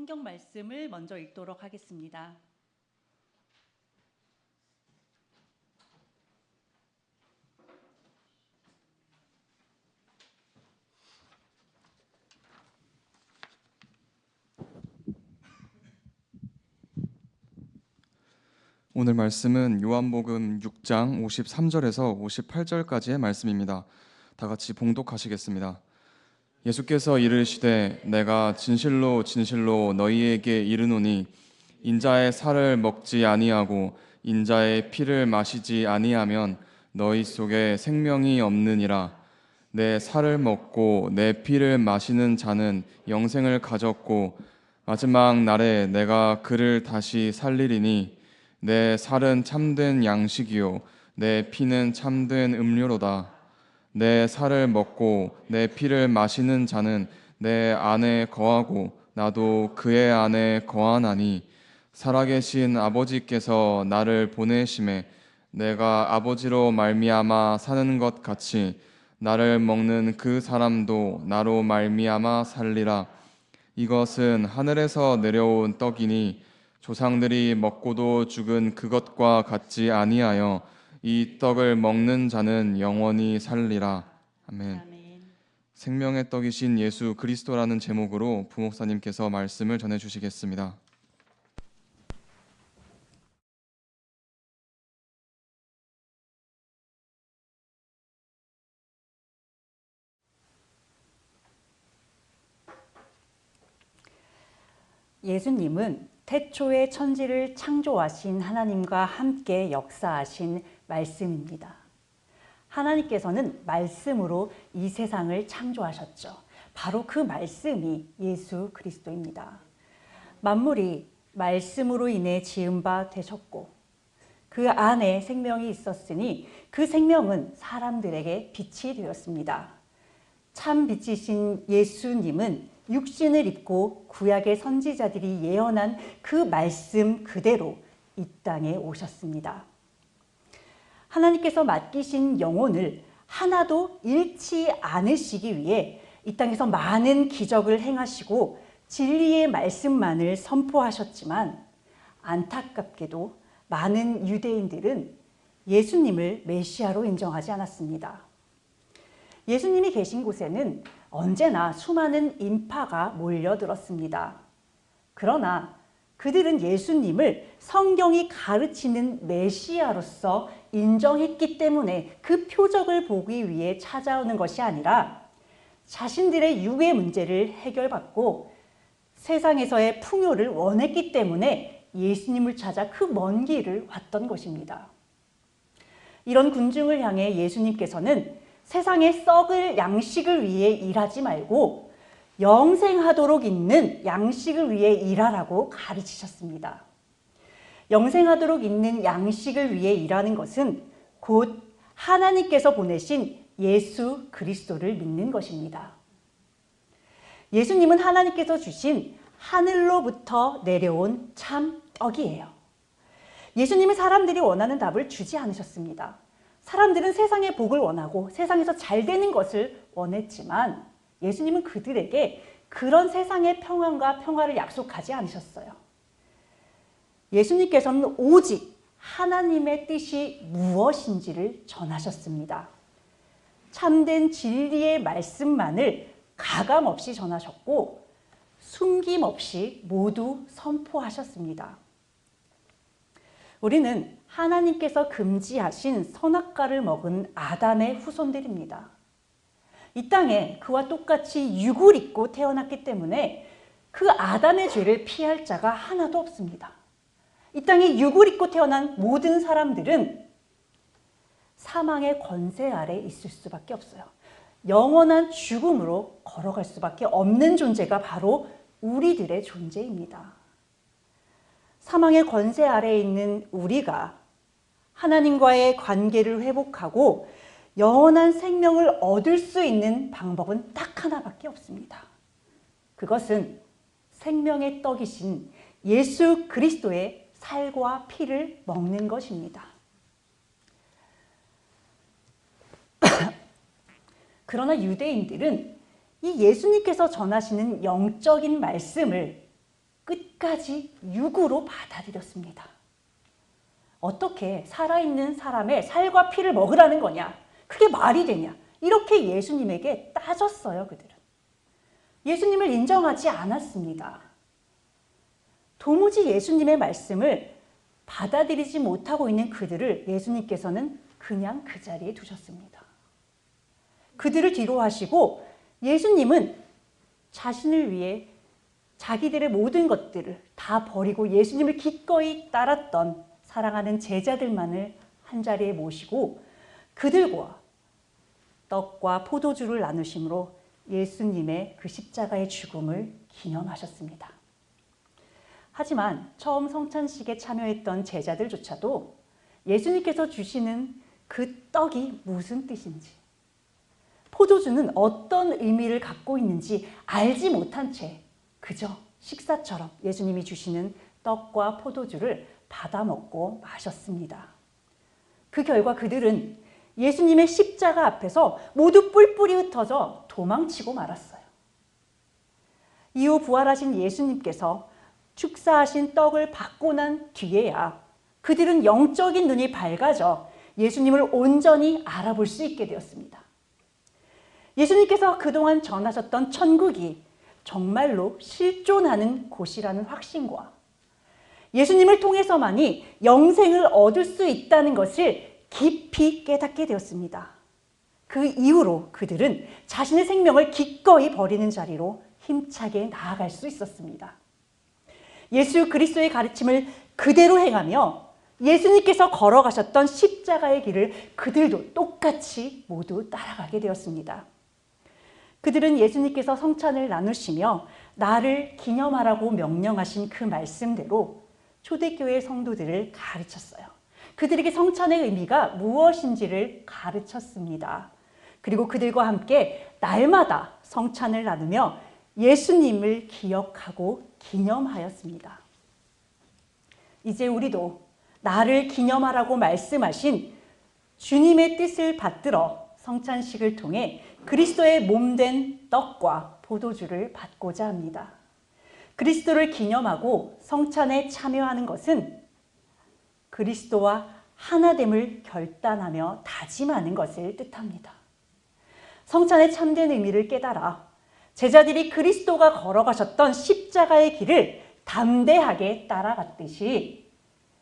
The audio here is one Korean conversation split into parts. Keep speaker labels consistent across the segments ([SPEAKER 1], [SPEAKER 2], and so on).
[SPEAKER 1] 성경 말씀을 먼저 읽도록 하겠습니다.
[SPEAKER 2] 오늘 말씀은 요한복음 6장 53절에서 58절까지의 말씀입니다. 다 같이 봉독하시겠습니다. 예수께서 이르시되 내가 진실로 진실로 너희에게 이르노니 인자의 살을 먹지 아니하고 인자의 피를 마시지 아니하면 너희 속에 생명이 없느니라. 내 살을 먹고 내 피를 마시는 자는 영생을 가졌고 마지막 날에 내가 그를 다시 살리리니 내 살은 참된 양식이요 내 피는 참된 음료로다. 내 살을 먹고 내 피를 마시는 자는 내 안에 거하고 나도 그의 안에 거하나니 살아계신 아버지께서 나를 보내심에 내가 아버지로 말미암아 사는 것 같이 나를 먹는 그 사람도 나로 말미암아 살리라. 이것은 하늘에서 내려온 떡이니 조상들이 먹고도 죽은 그것과 같지 아니하여 이 떡을 먹는 자는 영원히 살리라. 아멘.
[SPEAKER 1] 아멘.
[SPEAKER 2] 생명의 떡이신 예수 그리스도라는 제목으로 부목사님께서 말씀을 전해주시겠습니다.
[SPEAKER 1] 예수님은 태초에 천지를 창조하신 하나님과 함께 역사하신 말씀입니다. 하나님께서는 말씀으로 이 세상을 창조하셨죠. 바로 그 말씀이 예수 그리스도입니다. 만물이 말씀으로 인해 지은 바 되셨고 그 안에 생명이 있었으니 그 생명은 사람들에게 빛이 되었습니다. 참 빛이신 예수님은 육신을 입고 구약의 선지자들이 예언한 그 말씀 그대로 이 땅에 오셨습니다. 하나님께서 맡기신 영혼을 하나도 잃지 않으시기 위해 이 땅에서 많은 기적을 행하시고 진리의 말씀만을 선포하셨지만 안타깝게도 많은 유대인들은 예수님을 메시아로 인정하지 않았습니다. 예수님이 계신 곳에는 언제나 수많은 인파가 몰려들었습니다. 그러나 그들은 예수님을 성경이 가르치는 메시아로서 인정했기 때문에 그 표적을 보기 위해 찾아오는 것이 아니라 자신들의 유해 문제를 해결받고 세상에서의 풍요를 원했기 때문에 예수님을 찾아 그 먼 길을 왔던 것입니다. 이런 군중을 향해 예수님께서는 세상에 썩을 양식을 위해 일하지 말고 영생하도록 있는 양식을 위해 일하라고 가르치셨습니다. 영생하도록 있는 양식을 위해 일하는 것은 곧 하나님께서 보내신 예수 그리스도를 믿는 것입니다. 예수님은 하나님께서 주신 하늘로부터 내려온 참 떡이에요. 예수님은 사람들이 원하는 답을 주지 않으셨습니다. 사람들은 세상의 복을 원하고 세상에서 잘 되는 것을 원했지만 예수님은 그들에게 그런 세상의 평안과 평화를 약속하지 않으셨어요. 예수님께서는 오직 하나님의 뜻이 무엇인지를 전하셨습니다. 참된 진리의 말씀만을 가감없이 전하셨고 숨김없이 모두 선포하셨습니다. 우리는 하나님께서 금지하신 선악과를 먹은 아담의 후손들입니다. 이 땅에 그와 똑같이 육을 입고 태어났기 때문에 그 아담의 죄를 피할 자가 하나도 없습니다. 이 땅에 육을 입고 태어난 모든 사람들은 사망의 권세 아래 있을 수밖에 없어요. 영원한 죽음으로 걸어갈 수밖에 없는 존재가 바로 우리들의 존재입니다. 사망의 권세 아래에 있는 우리가 하나님과의 관계를 회복하고 영원한 생명을 얻을 수 있는 방법은 딱 하나밖에 없습니다. 그것은 생명의 떡이신 예수 그리스도의 살과 피를 먹는 것입니다. 그러나 유대인들은 이 예수님께서 전하시는 영적인 말씀을 끝까지 육으로 받아들였습니다. 어떻게 살아있는 사람의 살과 피를 먹으라는 거냐? 그게 말이 되냐? 이렇게 예수님에게 따졌어요, 그들은. 예수님을 인정하지 않았습니다. 도무지 예수님의 말씀을 받아들이지 못하고 있는 그들을 예수님께서는 그냥 그 자리에 두셨습니다. 그들을 뒤로 하시고 예수님은 자신을 위해 자기들의 모든 것들을 다 버리고 예수님을 기꺼이 따랐던 사랑하는 제자들만을 한자리에 모시고 그들과 떡과 포도주를 나누심으로 예수님의 그 십자가의 죽음을 기념하셨습니다. 하지만 처음 성찬식에 참여했던 제자들조차도 예수님께서 주시는 그 떡이 무슨 뜻인지, 포도주는 어떤 의미를 갖고 있는지 알지 못한 채 그저 식사처럼 예수님이 주시는 떡과 포도주를 받아 먹고 마셨습니다. 그 결과 그들은 예수님의 십자가 앞에서 모두 뿔뿔이 흩어져 도망치고 말았어요. 이후 부활하신 예수님께서 축사하신 떡을 받고 난 뒤에야 그들은 영적인 눈이 밝아져 예수님을 온전히 알아볼 수 있게 되었습니다. 예수님께서 그동안 전하셨던 천국이 정말로 실존하는 곳이라는 확신과 예수님을 통해서만이 영생을 얻을 수 있다는 것을 깊이 깨닫게 되었습니다. 그 이후로 그들은 자신의 생명을 기꺼이 버리는 자리로 힘차게 나아갈 수 있었습니다. 예수 그리스도의 가르침을 그대로 행하며 예수님께서 걸어가셨던 십자가의 길을 그들도 똑같이 모두 따라가게 되었습니다. 그들은 예수님께서 성찬을 나누시며 나를 기념하라고 명령하신 그 말씀대로 초대교회 성도들을 가르쳤어요. 그들에게 성찬의 의미가 무엇인지를 가르쳤습니다. 그리고 그들과 함께 날마다 성찬을 나누며 예수님을 기억하고 기념하였습니다. 이제 우리도 나를 기념하라고 말씀하신 주님의 뜻을 받들어 성찬식을 통해 그리스도의 몸된 떡과 포도주를 받고자 합니다. 그리스도를 기념하고 성찬에 참여하는 것은 그리스도와 하나됨을 결단하며 다짐하는 것을 뜻합니다. 성찬의 참된 의미를 깨달아 제자들이 그리스도가 걸어가셨던 십자가의 길을 담대하게 따라갔듯이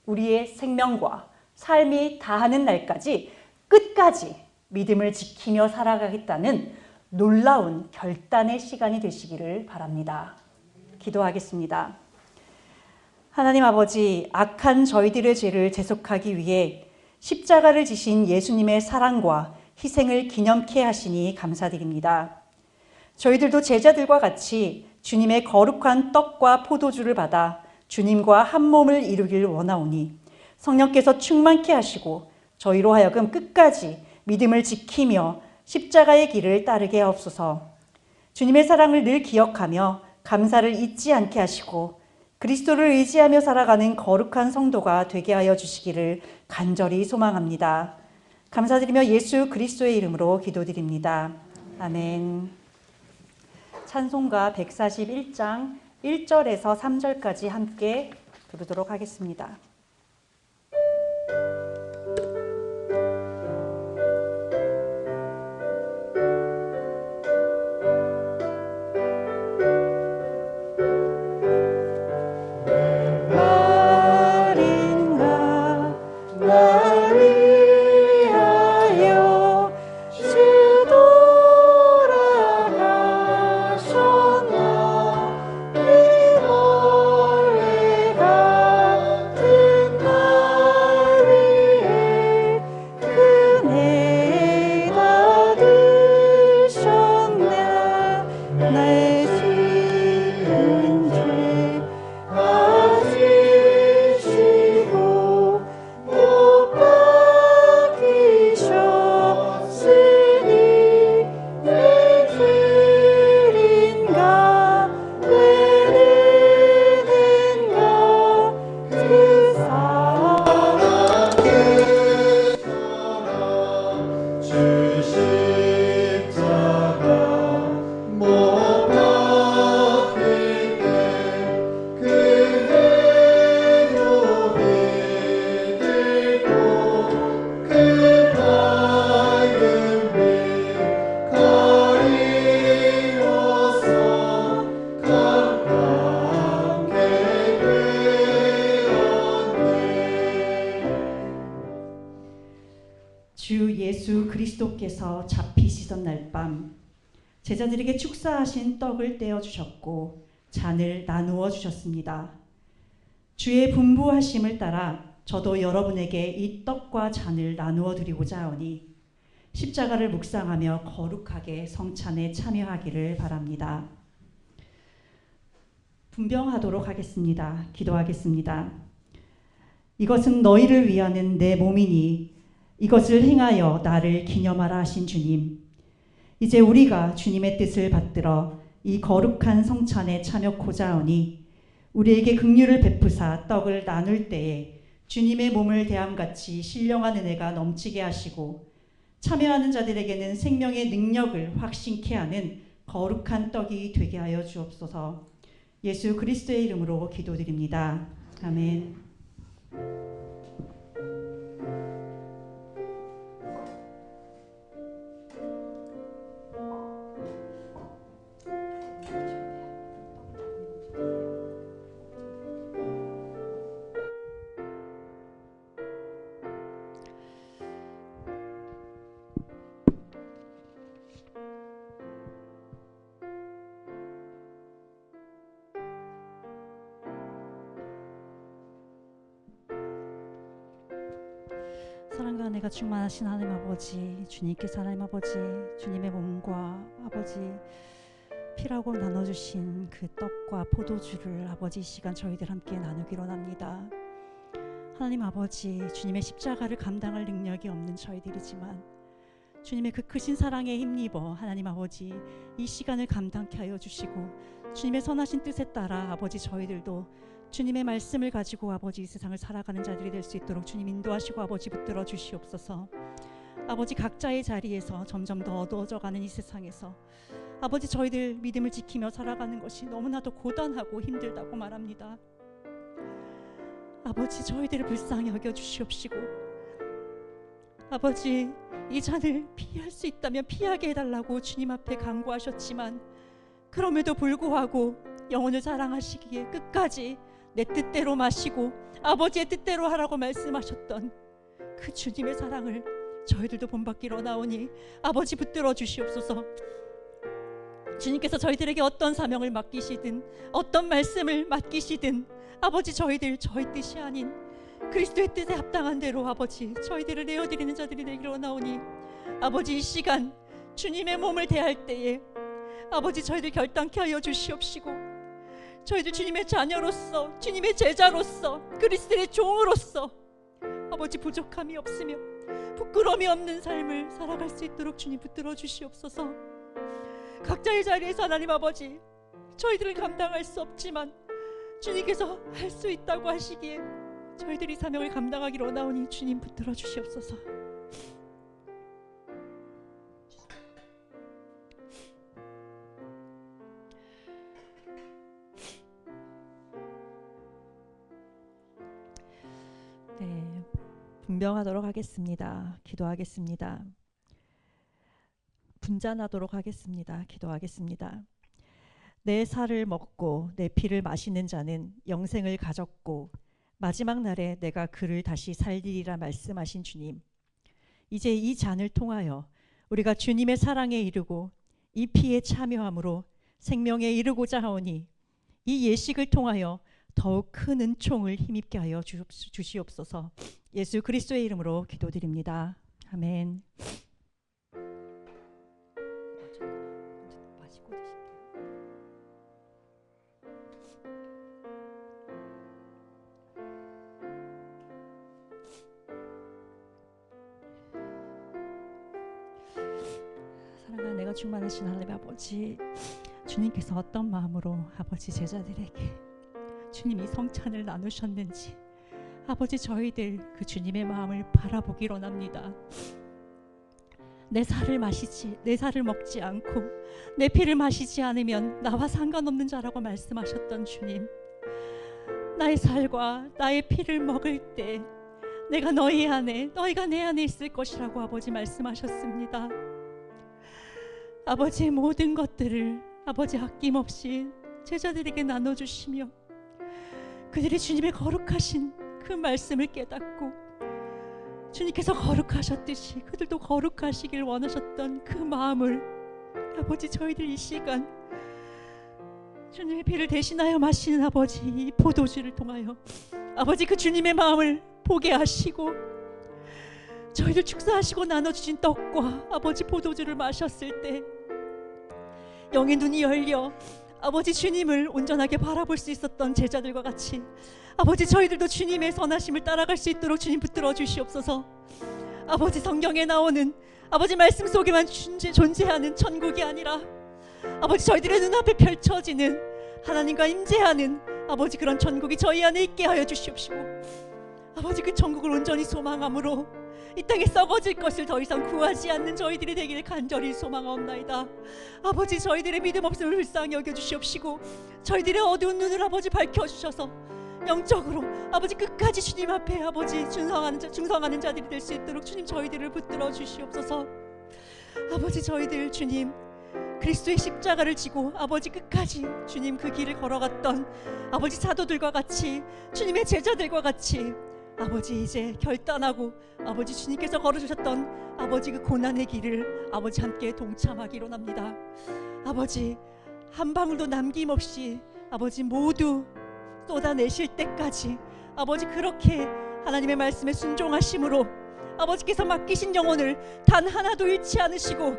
[SPEAKER 1] 우리의 생명과 삶이 다하는 날까지 끝까지 믿음을 지키며 살아가겠다는 놀라운 결단의 시간이 되시기를 바랍니다. 기도하겠습니다. 하나님 아버지, 악한 저희들의 죄를 제속하기 위해 십자가를 지신 예수님의 사랑과 희생을 기념케 하시니 감사드립니다. 저희들도 제자들과 같이 주님의 거룩한 떡과 포도주를 받아 주님과 한 몸을 이루길 원하오니 성령께서 충만케 하시고 저희로 하여금 끝까지 믿음을 지키며 십자가의 길을 따르게 하옵소서. 주님의 사랑을 늘 기억하며 감사를 잊지 않게 하시고 그리스도를 의지하며 살아가는 거룩한 성도가 되게 하여 주시기를 간절히 소망합니다. 감사드리며 예수 그리스도의 이름으로 기도드립니다. 아멘. 찬송가 141장 1절에서 3절까지 함께 부르도록 하겠습니다. 그리스도께서 잡히시던 날 밤 제자들에게 축사하신 떡을 떼어 주셨고 잔을 나누어 주셨습니다. 주의 분부하심을 따라 저도 여러분에게 이 떡과 잔을 나누어 드리고자 하오니 십자가를 묵상하며 거룩하게 성찬에 참여하기를 바랍니다. 분병하도록 하겠습니다. 기도하겠습니다. 이것은 너희를 위하는 내 몸이니 이것을 행하여 나를 기념하라 하신 주님. 이제 우리가 주님의 뜻을 받들어 이 거룩한 성찬에 참여코자 하오니 우리에게 긍휼을 베푸사 떡을 나눌 때에 주님의 몸을 대함같이 신령한 은혜가 넘치게 하시고 참여하는 자들에게는 생명의 능력을 확신케 하는 거룩한 떡이 되게 하여 주옵소서. 예수 그리스도의 이름으로 기도드립니다. 아멘.
[SPEAKER 3] 사랑과 은혜가 충만하신 하나님 아버지, 주님께서 하나님 아버지 주님의 몸과 아버지 피라고 나눠주신 그 떡과 포도주를 아버지 이 시간 저희들 함께 나누기로 합니다. 하나님 아버지, 주님의 십자가를 감당할 능력이 없는 저희들이지만 주님의 그 크신 사랑에 힘입어 하나님 아버지 이 시간을 감당케 하여 주시고 주님의 선하신 뜻에 따라 아버지 저희들도 주님의 말씀을 가지고 아버지 이 세상을 살아가는 자들이 될 수 있도록 주님 인도하시고 아버지 붙들어 주시옵소서. 아버지 각자의 자리에서 점점 더 어두워져가는 이 세상에서 아버지 저희들 믿음을 지키며 살아가는 것이 너무나도 고단하고 힘들다고 말합니다. 아버지 저희들을 불쌍히 여겨주시옵시고 아버지 이 잔을 피할 수 있다면 피하게 해달라고 주님 앞에 간구하셨지만 그럼에도 불구하고 영혼을 사랑하시기에 끝까지 내 뜻대로 마시고 아버지의 뜻대로 하라고 말씀하셨던 그 주님의 사랑을 저희들도 본받기로 나오니 아버지 붙들어 주시옵소서. 주님께서 저희들에게 어떤 사명을 맡기시든 어떤 말씀을 맡기시든 아버지 저희 뜻이 아닌 그리스도의 뜻에 합당한 대로 아버지 저희들을 내어드리는 자들이 되기로 나오니 아버지 이 시간 주님의 몸을 대할 때에 아버지 저희들 결단케 하여 주시옵시고 저희들 주님의 자녀로서 주님의 제자로서 그리스도의 종으로서 아버지 부족함이 없으며 부끄러움이 없는 삶을 살아갈 수 있도록 주님 붙들어 주시옵소서. 각자의 자리에서 하나님 아버지 저희들은 감당할 수 없지만 주님께서 할 수 있다고 하시기에 저희들이 사명을 감당하기로 나오니 주님 붙들어 주시옵소서. 네, 분병하도록 하겠습니다. 기도하겠습니다. 분잔하도록 하겠습니다. 기도하겠습니다. 내 살을 먹고 내 피를 마시는 자는 영생을 가졌고 마지막 날에 내가 그를 다시 살리리라 말씀하신 주님, 이제 이 잔을 통하여 우리가 주님의 사랑에 이르고 이 피에 참여함으로 생명에 이르고자 하오니 이 예식을 통하여 더욱 큰 은총을 힘입게 하여 주시옵소서. 예수 그리스도의 이름으로 기도드립니다. 아멘. 사랑하는 내가 충만하신 하나님 아버지, 주님께서 어떤 마음으로 아버지 제자들에게 주님이 성찬을 나누셨는지 아버지 저희들 그 주님의 마음을 바라보기로 합니다. 내 살을 먹지 않고 내 피를 마시지 않으면 나와 상관없는 자라고 말씀하셨던 주님, 나의 살과 나의 피를 먹을 때 내가 너희 안에 너희가 내 안에 있을 것이라고 아버지 말씀하셨습니다. 아버지의 모든 것들을 아버지 아낌없이 제자들에게 나눠주시며 그들이 주님의 거룩하신 그 말씀을 깨닫고 주님께서 거룩하셨듯이 그들도 거룩하시길 원하셨던 그 마음을 아버지 저희들 이 시간 주님의 피를 대신하여 마시는 아버지 이 포도주를 통하여 아버지 그 주님의 마음을 보게 하시고 저희들 축사하시고 나눠주신 떡과 아버지 포도주를 마셨을 때 영의 눈이 열려 아버지 주님을 온전하게 바라볼 수 있었던 제자들과 같이 아버지 저희들도 주님의 선하심을 따라갈 수 있도록 주님 붙들어 주시옵소서. 아버지 성경에 나오는 아버지 말씀 속에만 존재하는 천국이 아니라 아버지 저희들의 눈앞에 펼쳐지는 하나님과 임재하는 아버지 그런 천국이 저희 안에 있게 하여 주시옵시고 아버지 그 천국을 온전히 소망함으로 이 땅에 썩어질 것을 더 이상 구하지 않는 저희들이 되기를 간절히 소망하옵나이다. 아버지 저희들의 믿음 없음을 불쌍히 여겨주시옵시고 저희들의 어두운 눈을 아버지 밝혀주셔서 영적으로 아버지 끝까지 주님 앞에 아버지 충성하는 자들이 될 수 있도록 주님 저희들을 붙들어 주시옵소서. 아버지 저희들 주님 그리스도의 십자가를 지고 아버지 끝까지 주님 그 길을 걸어갔던 아버지 사도들과 같이 주님의 제자들과 같이 아버지 이제 결단하고 아버지 주님께서 걸어주셨던 아버지 그 고난의 길을 아버지 함께 동참하기로 합니다. 아버지 한 방울도 남김없이 아버지 모두 쏟아내실 때까지 아버지 그렇게 하나님의 말씀에 순종하심으로 아버지께서 맡기신 영혼을 단 하나도 잃지 않으시고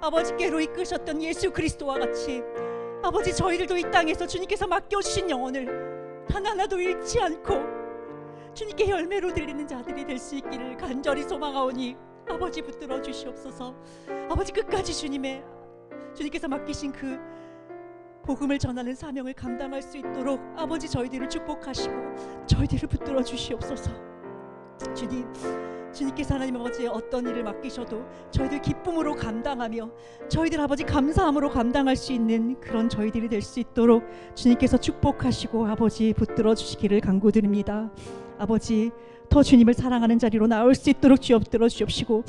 [SPEAKER 3] 아버지께로 이끄셨던 예수 그리스도와 같이 아버지 저희들도 이 땅에서 주님께서 맡겨주신 영혼을 단 하나도 잃지 않고 주님께 열매로 드리는 자들이 될 수 있기를 간절히 소망하오니 아버지 붙들어 주시옵소서. 아버지 끝까지 주님께서 맡기신 그 복음을 전하는 사명을 감당할 수 있도록 아버지 저희들을 축복하시고 저희들을 붙들어 주시옵소서. 주님께서 하나님 아버지 어떤 일을 맡기셔도 저희들 기쁨으로 감당하며 저희들 아버지 감사함으로 감당할 수 있는 그런 저희들이 될 수 있도록 주님께서 축복하시고 아버지 붙들어 주시기를 간구드립니다. 아버지 더 주님을 사랑하는 자리로 나올 수 있도록 주여 붙들어 주시옵시고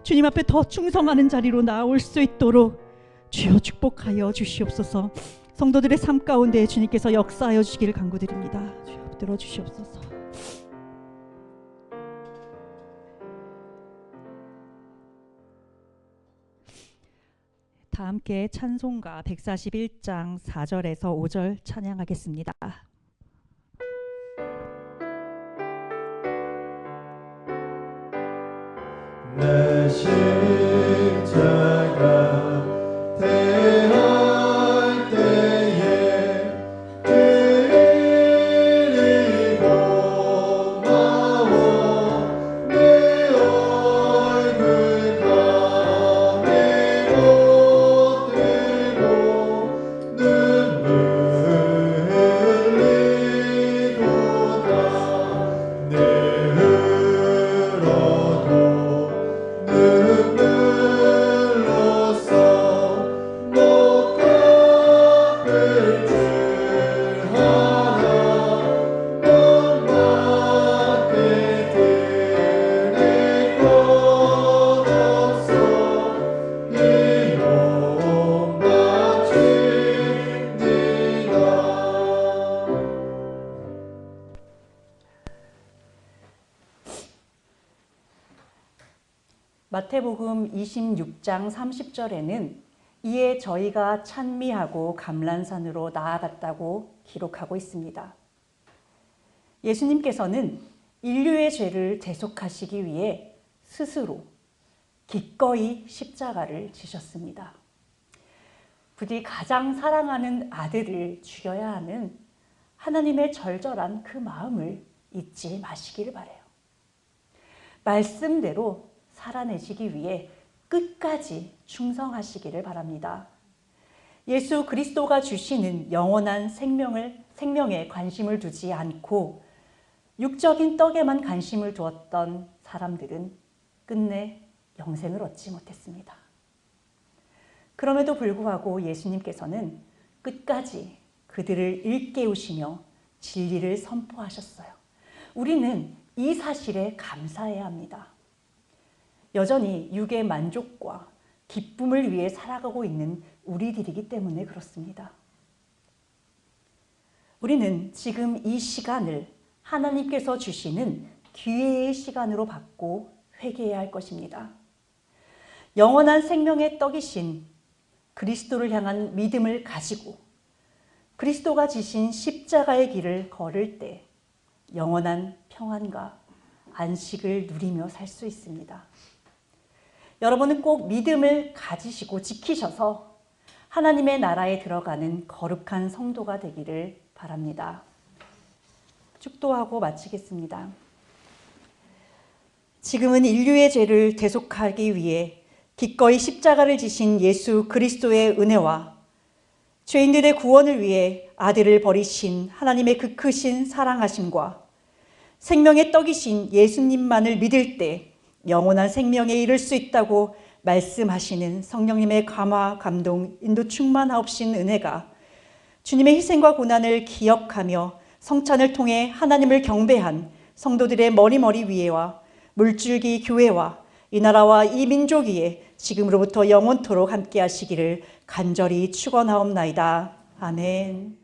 [SPEAKER 3] 주님 앞에 더 충성하는 자리로 나올 수 있도록 주여 축복하여 주시옵소서. 성도들의 삶 가운데 주님께서 역사하여 주시기를 간구드립니다. 주여 붙들어 주시옵소서. 다 함께 찬송가 141장 4절에서 5절 찬양하겠습니다.
[SPEAKER 4] 내 십자가 대할 때에 그리고 나와 내 얼굴 가메로 들고 눈물 흘리도다 내 흘러도 눈물로써 목과 꿀줄 하나 넌 낮게 들을 것 없어 이용 바칩니다.
[SPEAKER 1] 마태복음 26장 30절에는 이에 저희가 찬미하고 감람산으로 나아갔다고 기록하고 있습니다. 예수님께서는 인류의 죄를 대속하시기 위해 스스로 기꺼이 십자가를 지셨습니다. 부디 가장 사랑하는 아들을 죽여야 하는 하나님의 절절한 그 마음을 잊지 마시기를 바라요. 말씀대로 살아내시기 위해 끝까지 충성하시기를 바랍니다. 예수 그리스도가 주시는 영원한 생명에 관심을 두지 않고 육적인 떡에만 관심을 두었던 사람들은 끝내 영생을 얻지 못했습니다. 그럼에도 불구하고 예수님께서는 끝까지 그들을 일깨우시며 진리를 선포하셨어요. 우리는 이 사실에 감사해야 합니다. 여전히 육의 만족과 기쁨을 위해 살아가고 있는 우리들이기 때문에 그렇습니다. 우리는 지금 이 시간을 하나님께서 주시는 기회의 시간으로 받고 회개해야 할 것입니다. 영원한 생명의 떡이신 그리스도를 향한 믿음을 가지고 그리스도가 지신 십자가의 길을 걸을 때 영원한 평안과 안식을 누리며 살 수 있습니다. 여러분은 꼭 믿음을 가지시고 지키셔서 하나님의 나라에 들어가는 거룩한 성도가 되기를 바랍니다. 축도하고 마치겠습니다. 지금은 인류의 죄를 대속하기 위해 기꺼이 십자가를 지신 예수 그리스도의 은혜와 죄인들의 구원을 위해 아들을 버리신 하나님의 그 크신 사랑하심과 생명의 떡이신 예수님만을 믿을 때 영원한 생명에 이를 수 있다고 말씀하시는 성령님의 감화, 감동, 인도 충만하옵신 은혜가 주님의 희생과 고난을 기억하며 성찬을 통해 하나님을 경배한 성도들의 머리 위에와 물줄기 교회와 이 나라와 이 민족 위에 지금으로부터 영원토록 함께 하시기를 간절히 축원하옵나이다. 아멘.